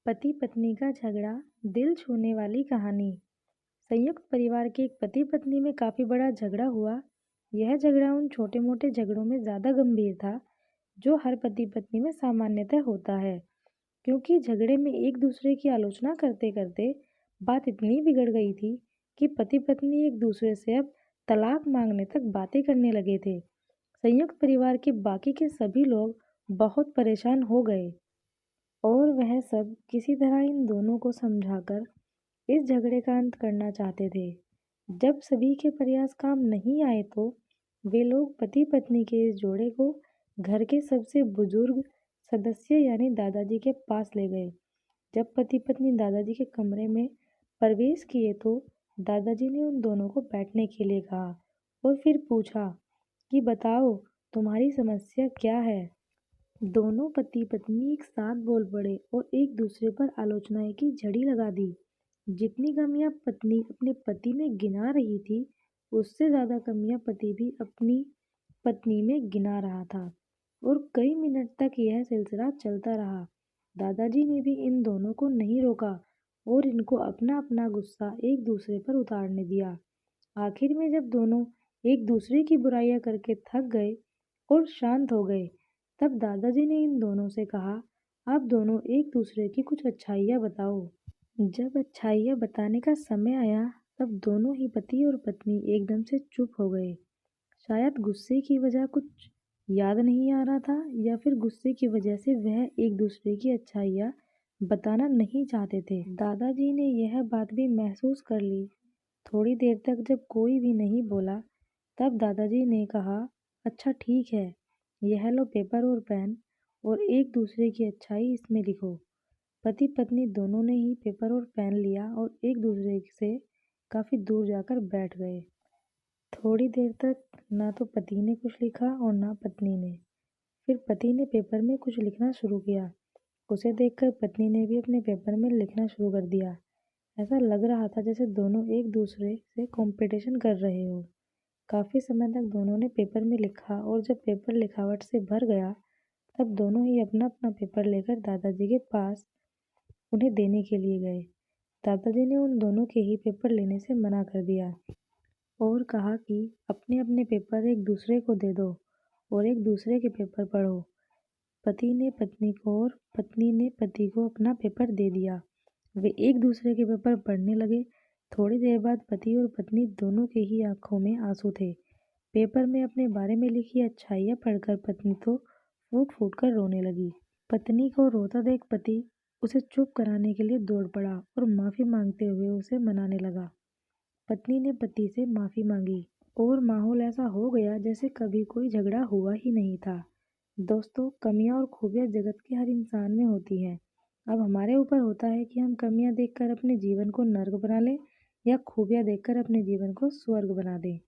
पति पत्नी का झगड़ा, दिल छूने वाली कहानी। संयुक्त परिवार के एक पति पत्नी में काफी बड़ा झगड़ा हुआ। यह झगड़ा उन छोटे मोटे झगड़ों में ज्यादा गंभीर था जो हर पति पत्नी में सामान्यतः होता है, क्योंकि झगड़े में एक दूसरे की आलोचना करते करते बात इतनी बिगड़ गई थी कि पति पत्नी एक दूसरे से अब तलाक मांगने तक बातें करने लगे थे। संयुक्त परिवार के बाकी के सभी लोग बहुत परेशान हो गए और वह सब किसी तरह इन दोनों को समझाकर इस झगड़े का अंत करना चाहते थे। जब सभी के प्रयास काम नहीं आए तो वे लोग पति पत्नी के इस जोड़े को घर के सबसे बुजुर्ग सदस्य यानी दादाजी के पास ले गए। जब पति पत्नी दादाजी के कमरे में प्रवेश किए तो दादाजी ने उन दोनों को बैठने के लिए कहा और फिर पूछा कि बताओ, तुम्हारी समस्या क्या है। दोनों पति पत्नी एक साथ बोल पड़े और एक दूसरे पर आलोचनाएं की झड़ी लगा दी। जितनी कमियां पत्नी अपने पति में गिना रही थी, उससे ज्यादा कमियां पति भी अपनी पत्नी में गिना रहा था और कई मिनट तक यह सिलसिला चलता रहा। दादाजी ने भी इन दोनों को नहीं रोका और इनको अपना अपना गुस्सा एक दूसरे पर उतारने दिया। आखिर में जब दोनों एक दूसरे की बुराइयां करके थक गए और शांत हो गए, तब दादाजी ने इन दोनों से कहा, आप दोनों एक दूसरे की कुछ अच्छाइयाँ बताओ। जब अच्छाइयाँ बताने का समय आया, तब दोनों ही पति और पत्नी एकदम से चुप हो गए। शायद गुस्से की वजह कुछ याद नहीं आ रहा था या फिर गुस्से की वजह से वह एक दूसरे की अच्छाइयाँ बताना नहीं चाहते थे। दादाजी ने यह बात भी महसूस कर ली। थोड़ी देर तक जब कोई भी नहीं बोला, तब दादाजी ने कहा, अच्छा ठीक है, यह लो पेपर और पेन और एक दूसरे की अच्छाई इसमें लिखो। पति पत्नी दोनों ने ही पेपर और पेन लिया और एक दूसरे से काफी दूर जाकर बैठ गए। थोड़ी देर तक ना तो पति ने कुछ लिखा और ना पत्नी ने। फिर पति ने पेपर में कुछ लिखना शुरू किया। उसे देखकर पत्नी ने भी अपने पेपर में लिखना शुरू कर दिया। ऐसा लग रहा था जैसे दोनों एक दूसरे से कंपटीशन कर रहे हो। काफी समय तक दोनों ने पेपर में लिखा और जब पेपर लिखावट से भर गया, तब दोनों ही अपना अपना पेपर लेकर दादाजी के पास उन्हें देने के लिए गए। दादाजी ने उन दोनों के ही पेपर लेने से मना कर दिया और कहा कि अपने अपने पेपर एक दूसरे को दे दो और एक दूसरे के पेपर पढ़ो। पति ने पत्नी को और पत्नी ने पति को अपना पेपर दे दिया। वे एक दूसरे के पेपर पढ़ने लगे। थोड़ी देर बाद पति और पत्नी दोनों के ही आंखों में आंसू थे। पेपर में अपने बारे में लिखी अच्छाइयाँ पढ़कर पत्नी तो फूट फूट कर रोने लगी। पत्नी को रोता देख पति उसे चुप कराने के लिए दौड़ पड़ा और माफी मांगते हुए उसे मनाने लगा। पत्नी ने पति से माफी मांगी और माहौल ऐसा हो गया जैसे कभी कोई झगड़ा हुआ ही नहीं था। दोस्तों, कमियां और खूबियां जगत के हर इंसान में होती हैं। अब हमारे ऊपर होता है कि हम कमियां देखकर अपने जीवन को नर्क बना लें या खूबियां देखकर अपने जीवन को स्वर्ग बना दें।